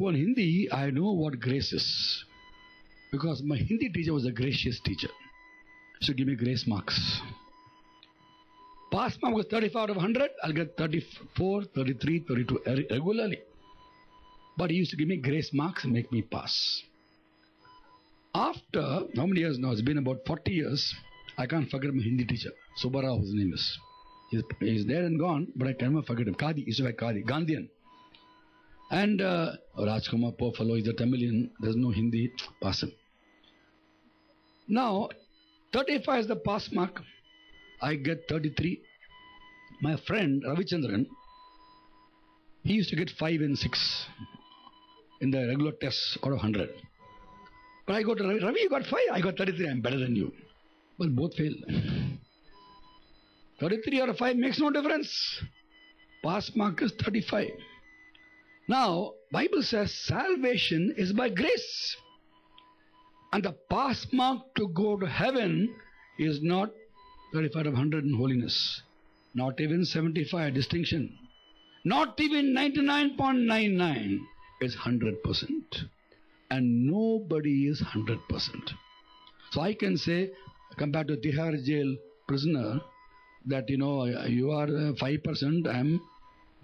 upon Hindi, I know what grace is. Because my Hindi teacher was a gracious teacher. So give me grace marks. Pass mark was 35 out of 100. I'll get 34, 33, 32 regularly. But he used to give me grace marks and make me pass. After, how many years now? It's been about 40 years. I can't forget my Hindi teacher. Subbarao, his name is. He's there and gone, but I can never forget him. Kadi, used to be Kadi, Gandhian. And Rajkumar, poor fellow, is a Tamilian. There's no Hindi. Pass him. Now, 35 is the pass mark. I get 33. My friend Ravichandran, he used to get 5 and 6 in the regular tests out of 100. But I go to Ravi, Ravi, you got 5, I got 33, I'm better than you. Well, both fail. 33 out of 5 makes no difference. Pass mark is 35. Now, Bible says salvation is by grace. And the pass mark to go to heaven is not 35 out of 100 in holiness. Not even 75 distinction. Not even 99.99 is 100%. And nobody is 100%. So I can say, compared to Tihar jail prisoner, that you are 5%, I am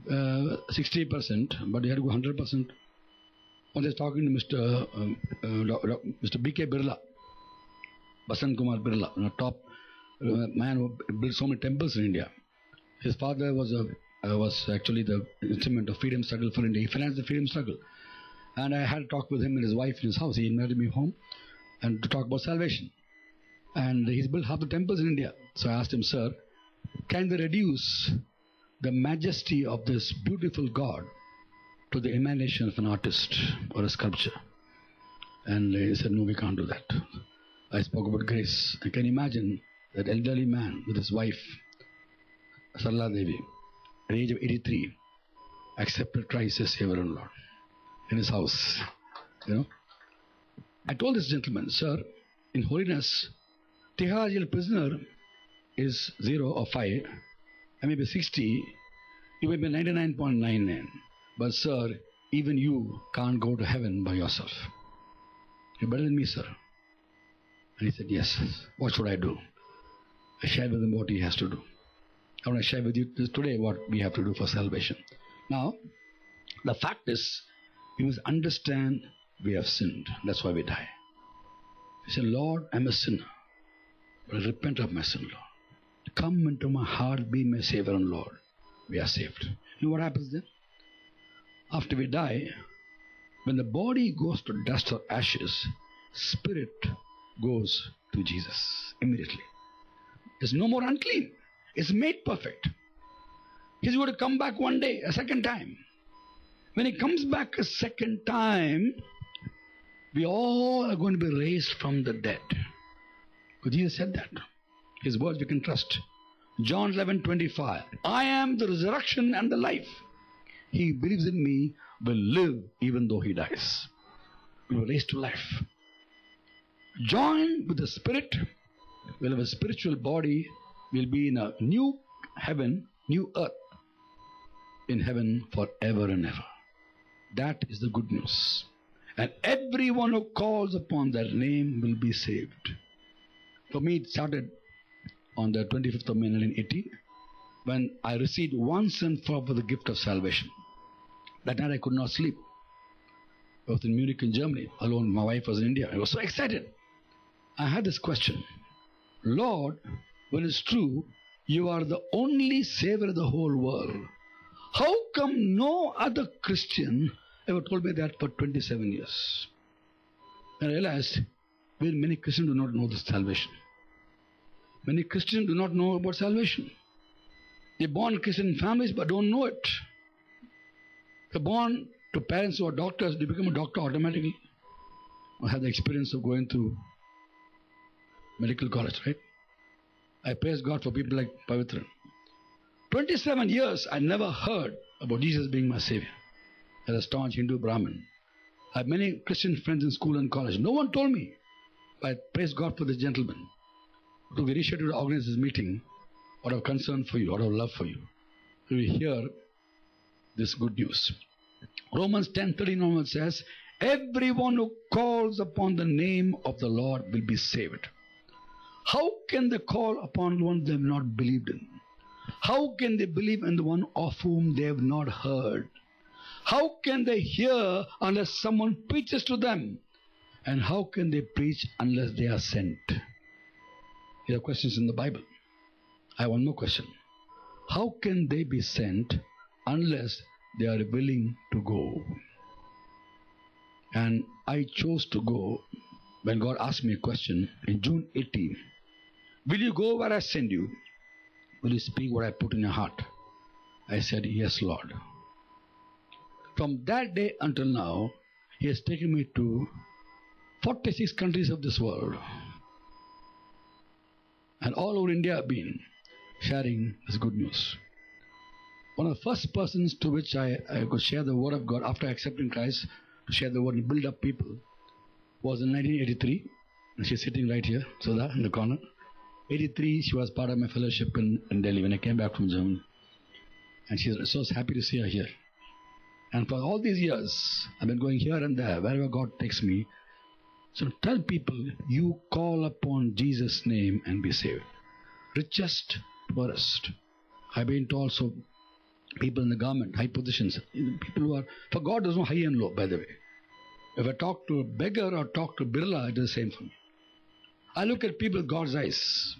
60%, but you have to go 100%. I was talking to Mr. B.K. Birla, Basant Kumar Birla, top man who built so many temples in India. His father was actually the instrument of freedom struggle for India. He financed the freedom struggle. And I had a talk with him and his wife in his house. He invited me home and to talk about salvation. And he's built half the temples in India. So I asked him, sir, can they reduce the majesty of this beautiful God to the emanation of an artist or a sculpture? And he said, no, we can't do that. I spoke about grace. I can imagine that elderly man with his wife, Sarla Devi, at the age of 83, accepted Christ as Savior and Lord in his house. I told this gentleman, sir, in holiness, Tihar jail prisoner is 0 or 5, I may be 60, you may be 99.99. But sir, even you can't go to heaven by yourself. You're better than me, sir. And he said, yes, what should I do? I shared with him what he has to do. I want to share with you today what we have to do for salvation. Now, the fact is, we must understand we have sinned. That's why we die. We say, Lord, I'm a sinner, but I repent of my sin, Lord. Come into my heart, be my Savior and Lord. We are saved. You know what happens then? After we die, when the body goes to dust or ashes, spirit goes to Jesus immediately. It's no more unclean. It's made perfect. He's going to come back one day, a second time. When he comes back a second time, we all are going to be raised from the dead. Because Jesus said that. His words we can trust. John 11:25. I am the resurrection and the life. He who believes in me will live even though he dies. We will be raised to life. Joined with the Spirit, we'll have a spiritual body. We'll be in a new heaven, new earth. In heaven forever and ever. That is the good news. And everyone who calls upon that name will be saved. For me, it started on the 25th of May 1980 when I received once and for the gift of salvation. That night I could not sleep. I was in Munich in Germany alone. My wife was in India. I was so excited. I had this question. Lord, when it's true, you are the only Savior of the whole world. How come no other Christian ever told me that for 27 years? And I realized many Christians do not know this salvation. Many Christians do not know about salvation. They're born in Christian families but don't know it. They're born to parents who are doctors. They become a doctor automatically. I had the experience of going through medical college, right? I praise God for people like Pavitran. 27 years I never heard about Jesus being my Savior. As a staunch Hindu Brahmin. I have many Christian friends in school and college. No one told me. I praise God for this gentleman who took the initiative to organize this meeting out of concern for you, out of love for you. You will hear this good news. Romans 10:39 says, everyone who calls upon the name of the Lord will be saved. How can they call upon one they have not believed in? How can they believe in the one of whom they have not heard? How can they hear unless someone preaches to them? And how can they preach unless they are sent? Here are questions in the Bible. I have one more question. How can they be sent unless they are willing to go? And I chose to go when God asked me a question in June 18. Will you go where I send you? Will you speak what I put in your heart? I said, yes, Lord. From that day until now, He has taken me to 46 countries of this world. And all over India I've been sharing this good news. One of the first persons to which I could share the word of God after accepting Christ, to share the word and build up people, was in 1983. And she's sitting right here, Sudha, in the corner. 83, she was part of my fellowship in Delhi when I came back from Germany. And she's so happy to see her here. And for all these years, I've been going here and there, wherever God takes me. So tell people, you call upon Jesus' name and be saved. Richest, poorest. I've been told also people in the government, high positions, people who are, for God there's no high and low, by the way. If I talk to a beggar or talk to Birla, it is the same for me. I look at people with God's eyes.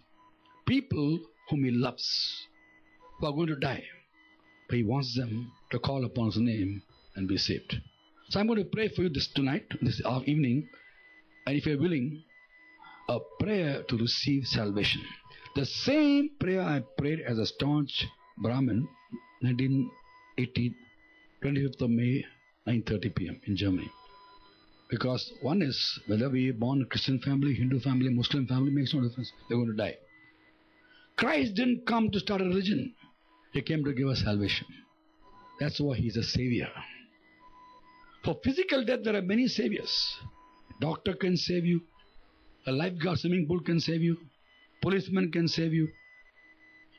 People whom He loves, who are going to die. But He wants them to call upon His name and be saved. So I'm going to pray for you this evening, and if you're willing, a prayer to receive salvation. The same prayer I prayed as a staunch Brahmin, 1980, 25th of May, 9:30 p.m. in Germany. Because one is, whether we are born in a Christian family, Hindu family, Muslim family, makes no difference. They're going to die. Christ didn't come to start a religion. He came to give us salvation. That's why He's a savior. For physical death, there are many saviors. Doctor can save you. A lifeguard swimming pool can save you. Policeman can save you.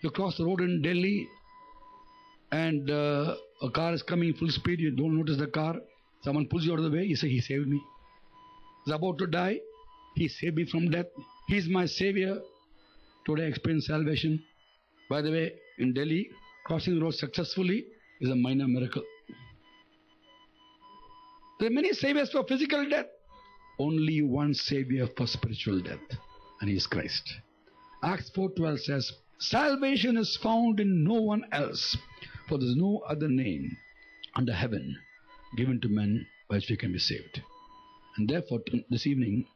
You cross the road in Delhi and a car is coming full speed. You don't notice the car. Someone pulls you out of the way. You say, He saved me. I was about to die. He saved me from death. He's my savior. Today I experienced salvation. By the way, in Delhi, crossing the road successfully is a minor miracle. There are many saviors for physical death. Only one savior for spiritual death, and He is Christ. Acts 4:12 says, salvation is found in no one else, for there is no other name under heaven given to men by which we can be saved. And therefore, this evening,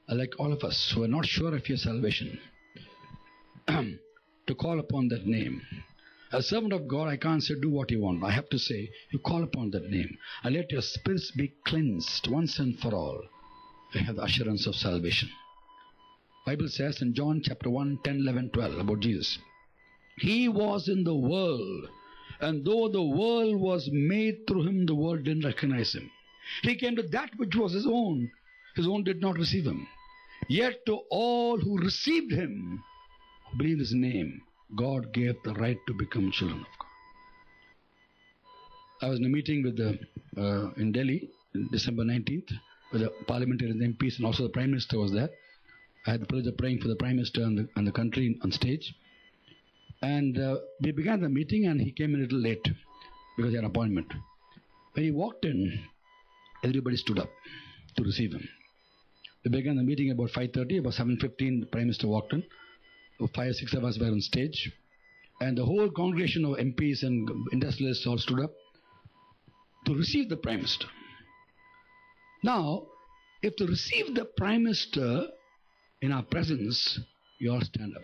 I like all of us who are not sure of your salvation, to call upon that name. As a servant of God, I can't say do what you want. I have to say, you call upon that name and let your spirits be cleansed once and for all. You have the assurance of salvation. Bible says in John chapter 1, 10, 11, 12 about Jesus. He was in the world, and though the world was made through Him, the world didn't recognize Him. He came to that which was His own did not receive Him. Yet to all who received Him, who believed His name, God gave the right to become children of God. I was in a meeting with in Delhi, December 19th, with the parliamentarians, MPs, and also the Prime Minister was there. I had the privilege of praying for the Prime Minister and the country on stage. And we began the meeting, and he came a little late because he had an appointment. When he walked in, everybody stood up to receive him. We began the meeting about 5:30. About 7:15, the Prime Minister walked in. 5 or 6 of us were on stage. And the whole congregation of MPs and industrialists all stood up to receive the Prime Minister. Now, if to receive the Prime Minister in our presence, you all stand up.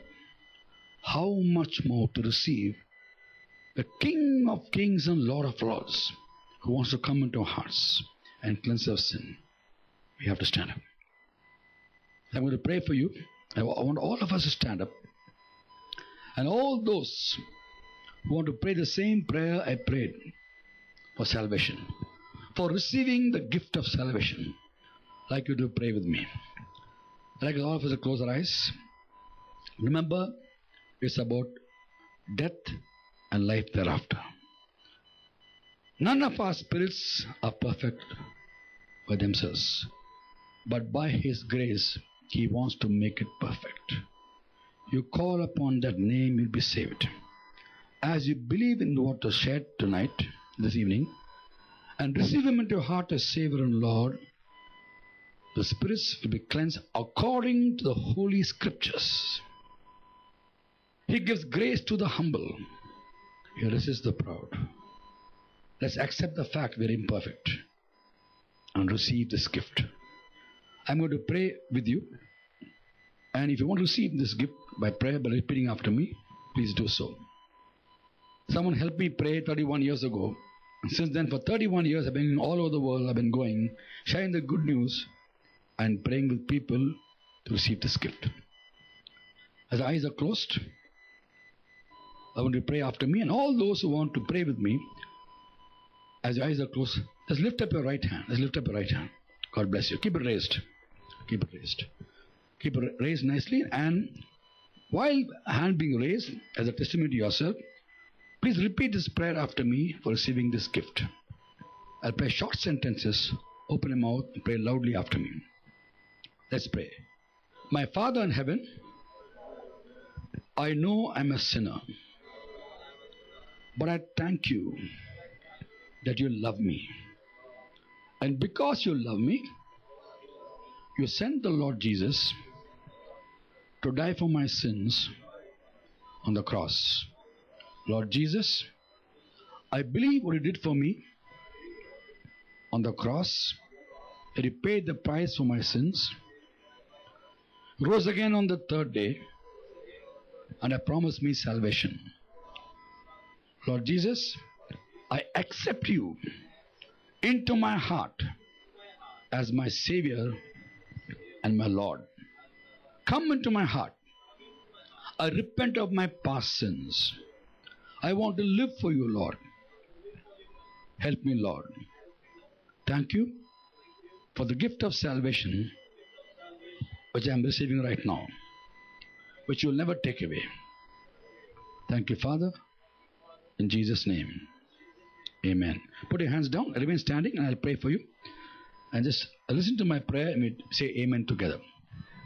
How much more to receive the King of Kings and Lord of Lords, who wants to come into our hearts and cleanse our sin? We have to stand up. I'm going to pray for you. I want all of us to stand up. And all those who want to pray the same prayer I prayed for salvation, for receiving the gift of salvation, I'd like you to pray with me. I'd like all of us to close our eyes. Remember, it's about death and life thereafter. None of our spirits are perfect by themselves, but by His grace, He wants to make it perfect. You call upon that name, you'll be saved. As you believe in what was shared tonight, this evening, and receive Him into your heart as Savior and Lord, the spirits will be cleansed according to the Holy Scriptures. He gives grace to the humble. He resists the proud. Let's accept the fact we're imperfect and receive this gift. I'm going to pray with you. And if you want to receive this gift by prayer, by repeating after me, please do so. Someone helped me pray 31 years ago. Since then, for 31 years, I've been all over the world. I've been going, sharing the good news and praying with people to receive this gift. As the eyes are closed, I want to pray after me. And all those who want to pray with me, as your eyes are closed, just lift up your right hand. Just lift up your right hand. God bless you. Keep it raised. Keep it raised. Keep it raised nicely. And while hand being raised as a testimony to yourself, please repeat this prayer after me for receiving this gift. I'll pray short sentences. Open your mouth and pray loudly after me. Let's pray. My Father in heaven, I know I'm a sinner, but I thank you that you love me. And because you love me, you sent the Lord Jesus to die for my sins on the cross. Lord Jesus, I believe what you did for me on the cross, that you paid the price for my sins, rose again on the third day, and I promised me salvation. Lord Jesus, I accept you into my heart as my Savior and my Lord. Come into my heart. I repent of my past sins. I want to live for you, Lord. Help me, Lord. Thank you for the gift of salvation which I am receiving right now, which you will never take away. Thank you, Father. In Jesus' name, amen. Put your hands down, remain standing, and I'll pray for you. And just listen to my prayer and we say amen together.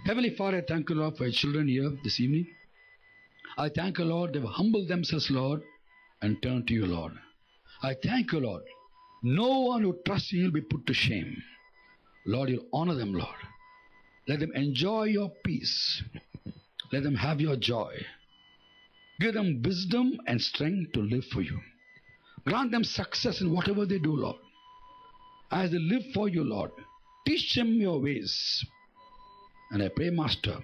Heavenly Father, I thank you, Lord, for your children here this evening. I thank you, Lord, they've humbled themselves, Lord, and turned to you, Lord. I thank you, Lord. No one who trusts in you will be put to shame. Lord, you'll honor them, Lord. Let them enjoy your peace. Let them have your joy. Give them wisdom and strength to live for you. Grant them success in whatever they do, Lord. As they live for you, Lord, teach them your ways. And I pray, Master,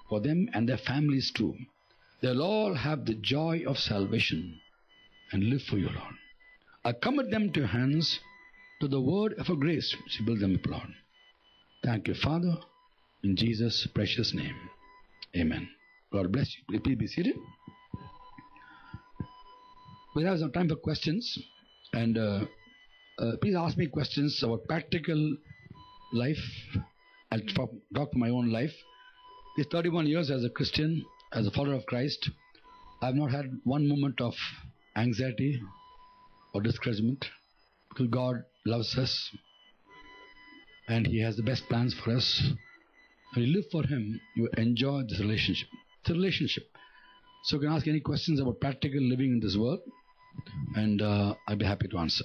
for them and their families too. They'll all have the joy of salvation and live for you, Lord. I commit them to your hands, to the word of your grace, which you build them up, Lord. Thank you, Father, in Jesus' precious name. Amen. God bless you. Please be seated. We have some time for questions, and please ask me questions about practical life. I'll talk to my own life. These 31 years as a Christian, as a follower of Christ, I have not had one moment of anxiety or discouragement, because God loves us and He has the best plans for us. When you live for Him, you enjoy this relationship. It's a relationship. So you can ask any questions about practical living in this world, and I'll be happy to answer.